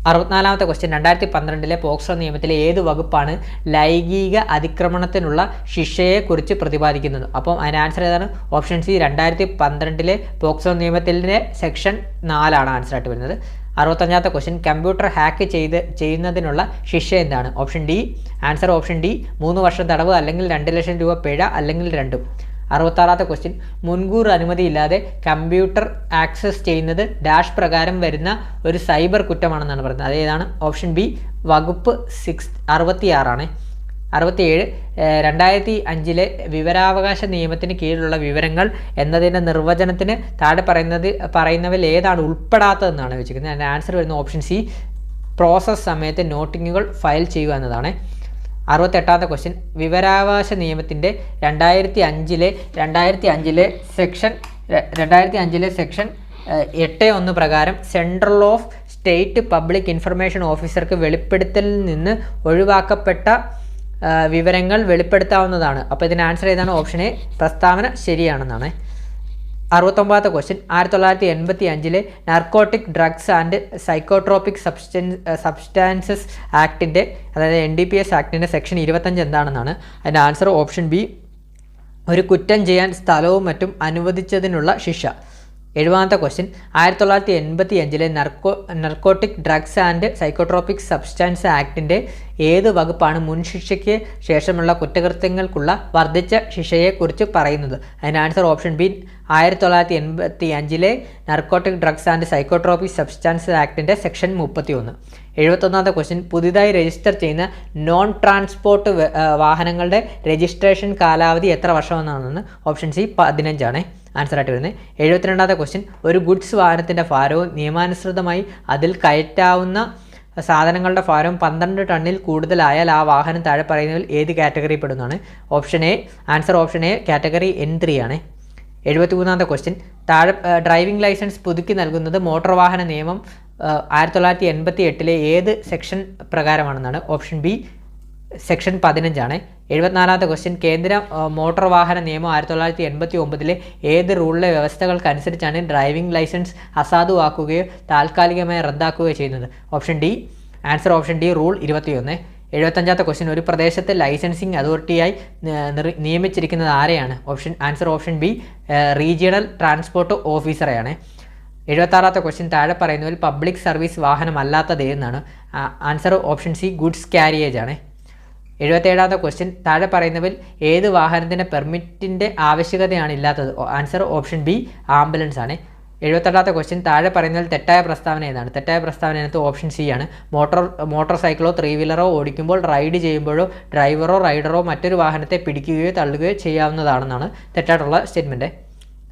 64ാമത്തെ ക്വസ്റ്റ്യൻ, 2012 പോക്സോ നിയമത്തിലെ ഏത് വകുപ്പാണ് ലൈംഗിക അതിക്രമണത്തിനുള്ള ശിക്ഷയെക്കുറിച്ച് പ്രതിപാദിക്കുന്നത്? അപ്പം അതിന് ആൻസർ ഏതാണ്? ഓപ്ഷൻ സി, 2012 പോക്സോ നിയമത്തിൻ്റെ സെക്ഷൻ 4 ആണ് ആൻസർ ആയിട്ട് വരുന്നത്. 65ാമത്തെ ക്വസ്റ്റ്യൻ, കമ്പ്യൂട്ടർ ഹാക്ക് ചെയ്യുന്നതിനുള്ള ശിക്ഷ എന്താണ്? Option D. Answer option D, 3 വർഷം തടവ് അല്ലെങ്കിൽ 2 ലക്ഷം രൂപ പിഴ അല്ലെങ്കിൽ രണ്ടും. 66ാമത്തെ ക്വസ്റ്റ്യൻ, മുൻകൂർ അനുമതിയില്ലാതെ കമ്പ്യൂട്ടർ ആക്സസ് ചെയ്യുന്നത് ഡാഷ് പ്രകാരം വരുന്ന ഒരു സൈബർ കുറ്റമാണെന്നാണ് പറയുന്നത്. അതേതാണ്? ഓപ്ഷൻ ബി, വകുപ്പ് 66 ആണ്. 67, 2005 വിവരാവകാശ നിയമത്തിന് കീഴിലുള്ള വിവരങ്ങൾ എന്നതിൻ്റെ നിർവചനത്തിന് താഴെ പറയുന്നവയിൽ ഏതാണ് ഉൾപ്പെടാത്തതെന്നാണ് വെച്ചിരിക്കുന്നത്. അതിൻ്റെ ആൻസർ വരുന്ന ഓപ്ഷൻ സി, പ്രോസസ് സമയത്ത് നോട്ടിങ്ങുകൾ ഫയൽ ചെയ്യുക എന്നതാണ്. 68ാമത്തെ ക്വസ്റ്റ്യൻ, വിവരാവകാശ നിയമത്തിൻ്റെ 2005 സെക്ഷൻ 8(1) പ്രകാരം central of state public information ഓഫീസർക്ക് വെളിപ്പെടുത്തലിൽ നിന്ന് ഒഴിവാക്കപ്പെട്ട വിവരങ്ങൾ വെളിപ്പെടുത്താവുന്നതാണ്. അപ്പോൾ ഇതിന് ആൻസർ ഏതാണ്? ഓപ്ഷൻ എ, പ്രസ്താവന ശരിയാണെന്നാണ്. 69ാമത്തെ question, 1985 narcotic drugs and psychotropic substances ആക്ടിൻ്റെ, അതായത് NDPS ആക്ടിൻ്റെ സെക്ഷൻ 25 എന്താണെന്നാണ്. അതിൻ്റെ ആൻസർ ഓപ്ഷൻ ബി, ഒരു കുറ്റം ചെയ്യാൻ സ്ഥലവും മറ്റും അനുവദിച്ചതിനുള്ള ശിക്ഷ. 70ാമത്തെ question, 1985 narcotic drugs and psychotropic substance ആക്ടിൻ്റെ ഏത് വകുപ്പാണ് മുൻശിക്ഷയ്ക്ക് ശേഷമുള്ള കുറ്റകൃത്യങ്ങൾക്കുള്ള വർദ്ധിച്ച ശിക്ഷയെക്കുറിച്ച് പറയുന്നത്? അതിൻ്റെ answer option B, 1985 narcotic drugs and psychotropic substance ആക്ടിൻ്റെ സെക്ഷൻ 31. 71ാമത്തെ ക്വസ്റ്റ്യൻ, പുതിയതായി രജിസ്റ്റർ ചെയ്യുന്ന നോൺ ട്രാൻസ്പോർട്ട് വാഹനങ്ങളുടെ രജിസ്ട്രേഷൻ കാലാവധി എത്ര വർഷമെന്നാണെന്ന്? ഓപ്ഷൻ സി, 15 ആണ് ആൻസർ ആയിട്ട് വരുന്നത്. 72ാമത്തെ ക്വസ്റ്റ്യൻ, ഒരു ഗുഡ്സ് വാഹനത്തിൻ്റെ ഭാരവും നിയമാനുസൃതമായി അതിൽ കയറ്റാവുന്ന സാധനങ്ങളുടെ ഭാരം 12 ടണ്ണിൽ കൂടുതലായാൽ ആ വാഹനം താഴെ പറയുന്നതിൽ ഏത് കാറ്റഗറിയിൽ പെടുന്നതാണ്? Answer option A category N3 ആണ്. 73ാമത്തെ ക്വസ്റ്റ്യൻ, താഴെ ഡ്രൈവിംഗ് ലൈസൻസ് പുതുക്കി നൽകുന്നത് മോട്ടോർ വാഹന നിയമം 1988 ഏത് സെക്ഷൻ പ്രകാരമാണെന്നാണ്? ഓപ്ഷൻ ബി സെക്ഷൻ 15 ആണ്. 74ാമത്തെ ക്വസ്റ്റ്യൻ, കേന്ദ്ര മോട്ടോർ വാഹന നിയമം 1989 ഏത് റൂളിലെ വ്യവസ്ഥകൾക്കനുസരിച്ചാണ് ഡ്രൈവിംഗ് ലൈസൻസ് അസാധുവാക്കുകയോ താൽക്കാലികമായി റദ്ദാക്കുകയോ ചെയ്യുന്നത്? Option D. Answer option D rule 21. 75ാമത്തെ ക്വസ്റ്റ്യൻ, ഒരു പ്രദേശത്തെ ലൈസൻസിങ് അതോറിറ്റിയായി നിയമിച്ചിരിക്കുന്നത് ആരെയാണ്? Answer option B regional transport ഓഫീസറെയാണ്. 76ാമത്തെ ക്വസ്റ്റ്യൻ, താഴെ പറയുന്നതിൽ പബ്ലിക് സർവീസ് വാഹനമല്ലാത്തത് എന്നാണ്? Answer option C goods carriage ആണ്. 77ാമത്തെ ക്വസ്റ്റ്യൻ, താഴെ പറയുന്നതിൽ ഏത് വാഹനത്തിൻ്റെ പെർമിറ്റിൻ്റെ ആവശ്യകതയാണ് ഇല്ലാത്തത്? ആൻസർ ഓപ്ഷൻ ബി ആംബുലൻസ് ആണ്. 78ാമത്തെ ക്വസ്റ്റ്യൻ, താഴെ പറയുന്നതിൽ തെറ്റായ പ്രസ്താവന ഏതാണ്? തെറ്റായ പ്രസ്താവന അതിനകത്ത് ഓപ്ഷൻ സി ആണ്. മോട്ടോർ സൈക്കിളോ 3 വീലറോ ഓടിക്കുമ്പോൾ റൈഡ് ചെയ്യുമ്പോഴോ ഡ്രൈവറോ റൈഡറോ മറ്റൊരു വാഹനത്തെ പിടിക്കുകയോ തള്ളുകയോ ചെയ്യാവുന്നതാണെന്നാണ് തെറ്റായിട്ടുള്ള സ്റ്റേറ്റ്മെൻറ്റ്.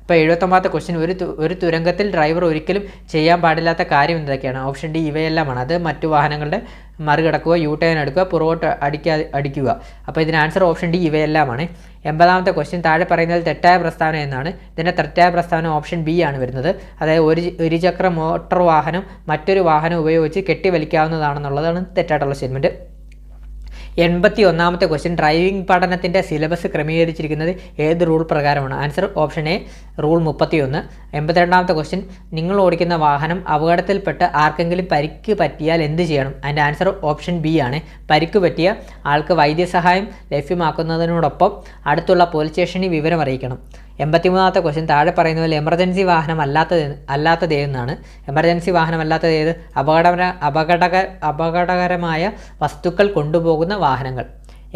ഇപ്പോൾ 79ാമത്തെ ക്വസ്റ്റ്യൻ, ഒരു തുരങ്കത്തിൽ ഡ്രൈവർ ഒരിക്കലും ചെയ്യാൻ പാടില്ലാത്ത കാര്യം എന്തൊക്കെയാണ്? ഓപ്ഷൻ ഡി ഇവയെല്ലാമാണ്. അത് മറ്റു വാഹനങ്ങളുടെ മറികടക്കുക, യു ടേൺ എടുക്കുക, പുറകോട്ട് അടിക്കുക. അപ്പോൾ ഇതിന് ആൻസർ ഓപ്ഷൻ ഡി ഇവയെല്ലാമാണ്. 80ാമത്തെ ക്വസ്റ്റ്യൻ, താഴെ പറയുന്നതിൽ തെറ്റായ പ്രസ്താവന എന്നാണ്? ഇതിൻ്റെ തെറ്റായ പ്രസ്താവന ഓപ്ഷൻ ബി ആണ് വരുന്നത്. അതായത് ഇരുചക്ര മോട്ടോർ വാഹനം മറ്റൊരു വാഹനം ഉപയോഗിച്ച് കെട്ടിവലിക്കാവുന്നതാണെന്നുള്ളതാണ് തെറ്റായിട്ടുള്ള സ്റ്റേറ്റ്മെൻറ്റ്. 81ാമത്തെ ക്വസ്റ്റ്യൻ, ഡ്രൈവിംഗ് പഠനത്തിൻ്റെ സിലബസ് ക്രമീകരിച്ചിരിക്കുന്നത് ഏത് റൂൾ പ്രകാരമാണ്? Answer option A rule 31. 82ാമത്തെ ക്വസ്റ്റ്യൻ, നിങ്ങൾ ഓടിക്കുന്ന വാഹനം അപകടത്തിൽപ്പെട്ട് ആർക്കെങ്കിലും പരിക്ക് പറ്റിയാൽ എന്ത് ചെയ്യണം? അതിൻ്റെ ആൻസർ ഓപ്ഷൻ ബി ആണ്. പരിക്ക് പറ്റിയ ആൾക്ക് വൈദ്യസഹായം ലഭ്യമാക്കുന്നതിനോടൊപ്പം അടുത്തുള്ള പോലീസ് സ്റ്റേഷനിൽ വിവരം അറിയിക്കണം. 83ാമത്തെ ക്വസ്റ്റ്യൻ, താഴെ പറയുന്നതിൽ എമർജൻസി വാഹനം അല്ലാത്തത് ഏതെന്നാണ്? എമർജൻസി വാഹനം അല്ലാത്തത് ഏത്? അപകടകരമായ വസ്തുക്കൾ കൊണ്ടുപോകുന്ന വാഹനങ്ങൾ.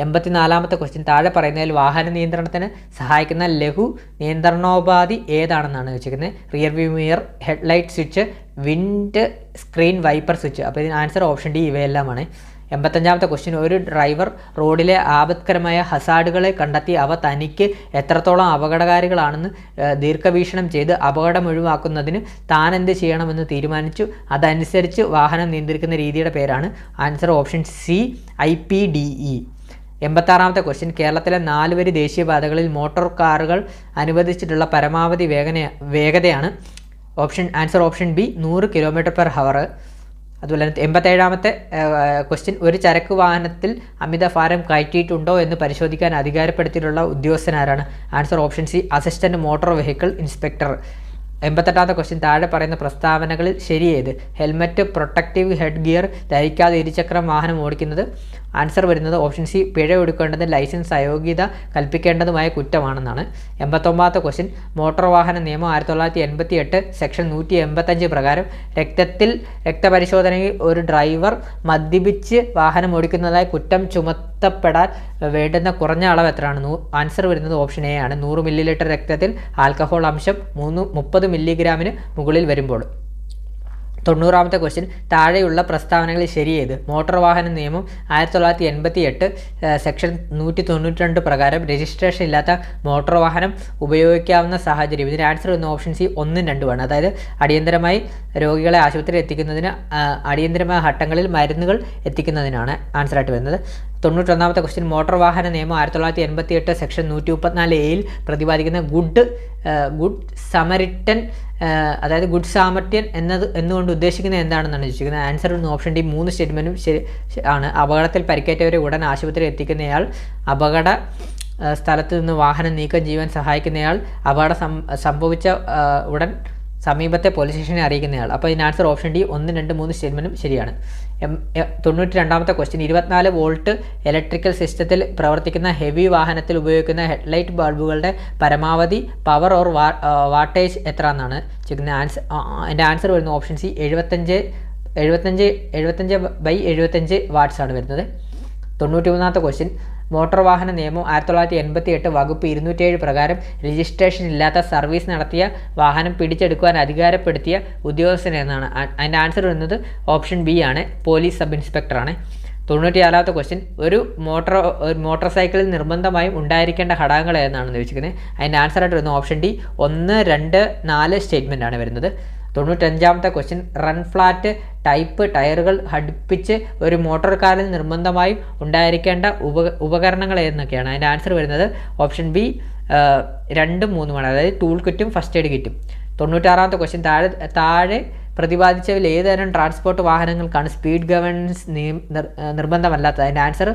84ാമത്തെ ക്വസ്റ്റ്യൻ, താഴെ പറയുന്നതിൽ വാഹന നിയന്ത്രണത്തിന് സഹായിക്കുന്ന ലഘു നിയന്ത്രണോപാധി ഏതാണെന്നാണ് ചോദിച്ചിരിക്കുന്നത്? Rear view mirror, headlight switch, wind screen wiper switch. അപ്പോൾ ഇതിന് ആൻസർ ഓപ്ഷൻ ഡി ഇവയെല്ലാമാണ്. 85ാമത്തെ ക്വസ്റ്റ്യൻ, ഒരു ഡ്രൈവർ റോഡിലെ ആപത്കരമായ ഹസാർഡുകളെ കണ്ടെത്തി അവ തനിക്ക് എത്രത്തോളം അപകടകാരികളാണെന്ന് ദീർഘവീക്ഷണം ചെയ്ത് അപകടം ഒഴിവാക്കുന്നതിന് താൻ എന്ത് ചെയ്യണമെന്ന് തീരുമാനിച്ചു. അതനുസരിച്ച് വാഹനം നിയന്ത്രിക്കുന്ന രീതിയുടെ പേരാണ്? Answer option C IPDE. 86ാമത്തെ ക്വസ്റ്റ്യൻ, കേരളത്തിലെ 4 വരി ദേശീയപാതകളിൽ മോട്ടോർ കാറുകൾ അനുവദിച്ചിട്ടുള്ള പരമാവധി വേഗതയാണ്? Answer option B 100 km/h. അതുപോലെ 87ാമത്തെ ക്വസ്റ്റ്യൻ, ഒരു ചരക്ക് വാഹനത്തിൽ അമിതഭാരം കയറ്റിയിട്ടുണ്ടോ എന്ന് പരിശോധിക്കാൻ അധികാരപ്പെടുത്തിയിട്ടുള്ള ഉദ്യോഗസ്ഥനാരാണ്? Answer option C assistant motor vehicle inspector. 88ാമത്തെ ക്വസ്റ്റ്യൻ, താഴെ പറയുന്ന പ്രസ്താവനകളിൽ ശരിയേത്? ഹെൽമറ്റ്, പ്രൊട്ടക്റ്റീവ് ഹെഡ് ഗിയർ ധരിക്കാതെ ഇരുചക്രം വാഹനം ഓടിക്കുന്നത്? ആൻസർ വരുന്നത് ഓപ്ഷൻ സി പിഴ ഒടുക്കേണ്ടത് ലൈസൻസ് അയോഗ്യത കൽപ്പിക്കേണ്ടതുമായ കുറ്റമാണെന്നാണ്. 89ാമത്തെ ക്വസ്റ്റ്യൻ, മോട്ടോർ വാഹന നിയമം 1988 സെക്ഷൻ 185 പ്രകാരം രക്തപരിശോധനയിൽ ഒരു ഡ്രൈവർ മദ്യപിച്ച് വാഹനം ഓടിക്കുന്നതായി കുറ്റം ചുമത്തപ്പെടാൻ വേണ്ടുന്ന കുറഞ്ഞ അളവ് എത്രയാണ്? ആൻസർ വരുന്നത് ഓപ്ഷൻ എ ആണ്. 100 ml രക്തത്തിൽ ആൽക്കഹോൾ അംശം 30 മില്ലിഗ്രാമിന് മുകളിൽ വരുമ്പോൾ. 90ാമത്തെ ക്വസ്റ്റ്യൻ, താഴെയുള്ള പ്രസ്താവനകളിൽ ശരിയേത്? മോട്ടോർ വാഹന നിയമം 1988 സെക്ഷൻ 192 പ്രകാരം രജിസ്ട്രേഷൻ ഇല്ലാത്ത മോട്ടോർ വാഹനം ഉപയോഗിക്കാവുന്ന സാഹചര്യം. ഇതിന് ആൻസർ വരുന്ന ഓപ്ഷൻ സി 1, 2 അതായത് അടിയന്തരമായി രോഗികളെ ആശുപത്രിയിൽ എത്തിക്കുന്നതിന്, അടിയന്തരമായ ഘട്ടങ്ങളിൽ മരുന്നുകൾ എത്തിക്കുന്നതിനാണ് ആൻസറായിട്ട് വരുന്നത്. 91ാമത്തെ ക്വസ്റ്റ്യൻ, മോട്ടോർ വാഹന നിയമം 1988 സെക്ഷൻ 134A പ്രതിപാദിക്കുന്ന ഗുഡ് സമരിറ്റൻ അതായത് ഗുഡ് സാമർട്യൻ എന്നുകൊണ്ട് ഉദ്ദേശിക്കുന്നത് എന്താണെന്നാണ് ചോദിച്ചിരിക്കുന്നത്? ആൻസർ ഓപ്ഷൻ ഡി 3 സ്റ്റേറ്റ്മെൻറ്റും ആണ്. അപകടത്തിൽ പരിക്കേറ്റവരെ ഉടൻ ആശുപത്രിയിൽ എത്തിക്കുന്നയാൾ, അപകട സ്ഥലത്ത് നിന്ന് വാഹനം നീക്കം ചെയ്യാൻ സഹായിക്കുന്നയാൾ, അപകടം സംഭവിച്ച ഉടൻ സമീപത്തെ പോലീസ് സ്റ്റേഷനെ അറിയിക്കുന്നയാൾ. അപ്പോൾ ഇതിന് ആൻസർ ഓപ്ഷൻ ഡി 1, 2, 3 സ്റ്റേറ്റ്മെൻറ്റും ശരിയാണ്. 92ാമത്തെ ക്വസ്റ്റ്യൻ, 24 വോൾട്ട് ഇലക്ട്രിക്കൽ സിസ്റ്റത്തിൽ പ്രവർത്തിക്കുന്ന ഹെവി വാഹനത്തിൽ ഉപയോഗിക്കുന്ന ഹെഡ്ലൈറ്റ് ബൾബുകളുടെ പരമാവധി പവർ ഓർ വാട്ടേജ് എത്ര എന്നാണ് ചോദിക്കുന്നത്? എൻ്റെ ആൻസർ വരുന്നത് ഓപ്ഷൻ സി 75/75 വാട്ട്സ് ആണ് വരുന്നത്. 93ാമത്തെ ക്വസ്റ്റ്യൻ, മോട്ടോർ വാഹന നിയമം 1988 വകുപ്പ് 207 പ്രകാരം രജിസ്ട്രേഷൻ ഇല്ലാത്ത സർവീസ് നടത്തിയ വാഹനം പിടിച്ചെടുക്കുവാൻ അധികാരപ്പെടുത്തിയ ഉദ്യോഗസ്ഥൻ എന്നാണ്? അതിൻ്റെ ആൻസർ വരുന്നത് ഓപ്ഷൻ ബി ആണ്. പോലീസ് സബ് ഇൻസ്പെക്ടറാണ്. 94ാമത്തെ ക്വസ്റ്റ്യൻ, ഒരു മോട്ടോർ സൈക്കിളിൽ നിർബന്ധമായും ഉണ്ടായിരിക്കേണ്ട ഘടകങ്ങൾ ഏതെന്നാണെന്ന് ചോദിച്ചിരിക്കുന്നത്? അതിൻ്റെ ആൻസറായിട്ട് വരുന്നത് ഓപ്ഷൻ ഡി 1, 2, 4 സ്റ്റേറ്റ്മെൻ്റ് ആണ് വരുന്നത്. 95ാമത്തെ ക്വസ്റ്റ്യൻ റൺ ഫ്ലാറ്റ് ടൈപ്പ് ടയറുകൾ ഘടിപ്പിച്ച് ഒരു മോട്ടോർ കാറിൽ നിർബന്ധമായും ഉണ്ടായിരിക്കേണ്ട ഉപകരണങ്ങൾ ഏതെന്നൊക്കെയാണ്. അതിൻ്റെ ആൻസർ വരുന്നത് ഓപ്ഷൻ ബി 2, 3 അതായത് ടൂൾ കിറ്റും ഫസ്റ്റ് എയ്ഡ് കിറ്റും. 96ാമത്തെ ക്വസ്റ്റ്യൻ താഴെ പ്രതിപാദിച്ചവയിൽ ഏതുതരം ട്രാൻസ്പോർട്ട് വാഹനങ്ങൾക്കാണ് സ്പീഡ് ഗവേണൻസ് നിർബന്ധമല്ലാത്തത്? അതിൻ്റെ ആൻസർ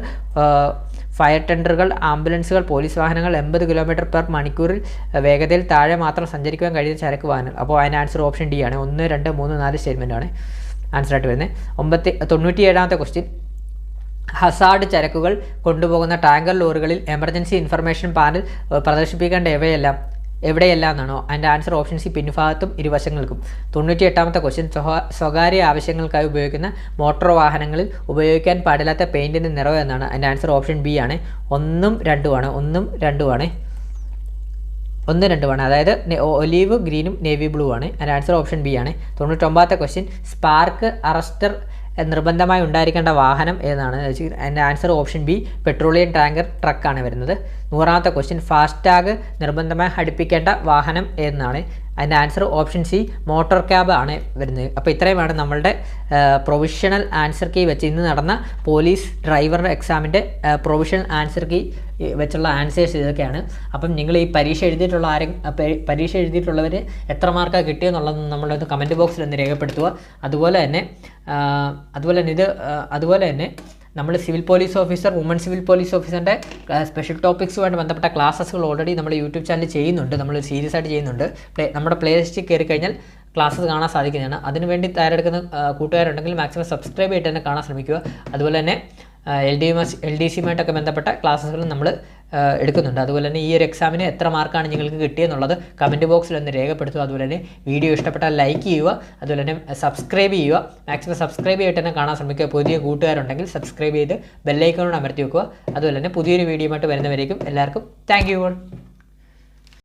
ഫയർ ടെൻഡറുകൾ, ആംബുലൻസുകൾ, പോലീസ് വാഹനങ്ങൾ, 80 km/മണിക്കൂറിൽ വേഗതയിൽ താഴെ മാത്രം സഞ്ചരിക്കുവാൻ കഴിയുന്ന ചരക്ക് വാഹനങ്ങൾ. അപ്പോൾ അതിൻ്റെ ആൻസർ ഓപ്ഷൻ ഡി ആണ്. 1, 2, 3, 4 സ്റ്റേറ്റ്മെൻറ്റാണ് ആൻസറായിട്ട് വരുന്നത്. 97ാമത്തെ ക്വസ്റ്റ്യൻ ഹസാർഡ് ചരക്കുകൾ കൊണ്ടുപോകുന്ന ടാങ്കർ ലോറികളിൽ എമർജൻസി ഇൻഫർമേഷൻ പാനൽ പ്രദർശിപ്പിക്കേണ്ട എവിടെയെല്ലാം എന്നാണോ? അതിൻ്റെ ആൻസർ ഓപ്ഷൻ സി പിൻഭാഗത്തും ഇരുവശങ്ങൾക്കും. 98ാമത്തെ ക്വസ്റ്റ്യൻ സ്വകാര്യ ആവശ്യങ്ങൾക്കായി ഉപയോഗിക്കുന്ന മോട്ടോർ വാഹനങ്ങളിൽ ഉപയോഗിക്കാൻ പാടില്ലാത്ത പെയിൻറ്റിൻ്റെ നിറവ് എന്നാണ്? അതിൻ്റെ ആൻസർ ഓപ്ഷൻ ബി ആണ്. 1, 2 ആണ്. 1, 2 ആണ്. അതായത് ഒലീവ് ഗ്രീനും നേവി ബ്ലൂ ആണ്. അതിൻ്റെ ആൻസർ ഓപ്ഷൻ ബി ആണ്. 99ാമത്തെ ക്വസ്റ്റ്യൻ സ്പാർക്ക് അറസ്റ്റർ നിർബന്ധമായി ഉണ്ടായിരിക്കേണ്ട വാഹനം ഏതാണ്? അതിൻ്റെ answer option B petroleum tanker ട്രക്കാണ് വരുന്നത്. 100ാമത്തെ ക്വസ്റ്റ്യൻ ഫാസ്ടാഗ് നിർബന്ധമായി ഘടിപ്പിക്കേണ്ട വാഹനം ഏതെന്നാണ്? അതിൻ്റെ answer option C motor cab ആണ് വരുന്നത്. അപ്പോൾ ഇത്രയുമാണ് നമ്മളുടെ പ്രൊവിഷണൽ ആൻസർ കീ വെച്ച് ഇന്ന് നടന്ന പോലീസ് ഡ്രൈവറുടെ എക്സാമിൻ്റെ പ്രൊവിഷണൽ ആൻസർ കീ വെച്ചുള്ള ആൻസേഴ്സ് ഇതൊക്കെയാണ്. അപ്പം നിങ്ങൾ ഈ പരീക്ഷ എഴുതിയിട്ടുള്ളവർ എത്ര മാർക്കാണ് കിട്ടിയെന്നുള്ളത് നമ്മളൊന്ന് കമൻറ്റ് ബോക്സിൽ ഒന്ന് രേഖപ്പെടുത്തുക. അതുപോലെ തന്നെ നമ്മൾ civil police officer, woman civil police ഓഫീസറിൻ്റെ സ്പെഷ്യൽ ടോപ്പിക്സുമായിട്ട് ബന്ധപ്പെട്ട ക്ലാസ്സുകൾ ഓൾറെഡി നമ്മൾ യൂട്യൂബ് ചാനൽ ചെയ്യുന്നുണ്ട്. നമ്മൾ സീരിയസ് ആയിട്ട് ചെയ്യുന്നുണ്ട്. നമ്മുടെ പ്ലേ ലിസ്റ്റിൽ കയറി കഴിഞ്ഞാൽ ക്ലാസ്സസ് കാണാൻ സാധിക്കുന്നതാണ്. അതിനുവേണ്ടി തയ്യാറെടുക്കുന്ന കൂട്ടുകാരുണ്ടെങ്കിൽ മാക്സിമം സബ്സ്ക്രൈബ് ചെയ്തിട്ട് തന്നെ കാണാൻ ശ്രമിക്കുക. അതുപോലെ തന്നെ LDCയുമായിട്ടൊക്കെ ബന്ധപ്പെട്ട ക്ലാസ്സുകളും നമ്മൾ എടുക്കുന്നുണ്ട്. അതുപോലെ തന്നെ ഈ ഒരു എക്സാമിന് എത്ര മാർക്കാണ് നിങ്ങൾക്ക് കിട്ടിയെന്നുള്ളത് കമൻറ്റ് ബോക്സിൽ ഒന്ന് രേഖപ്പെടുത്തുക. അതുപോലെ തന്നെ വീഡിയോ ഇഷ്ടപ്പെട്ടാൽ ലൈക്ക് ചെയ്യുക. അതുപോലെ തന്നെ സബ്സ്ക്രൈബ് ചെയ്യുക. മാക്സിമം സബ്സ്ക്രൈബ് ചെയ്തിട്ട് തന്നെ കാണാൻ ശ്രമിക്കുക. പുതിയ കൂട്ടുകാരുണ്ടെങ്കിൽ സബ്സ്ക്രൈബ് ചെയ്ത് ബെല്ലൈക്കണോട് അമർത്തി വെക്കുക. അതുപോലെ തന്നെ പുതിയൊരു വീഡിയോയുമായിട്ട് വരുന്നവരേക്കും എല്ലാവർക്കും താങ്ക് യു.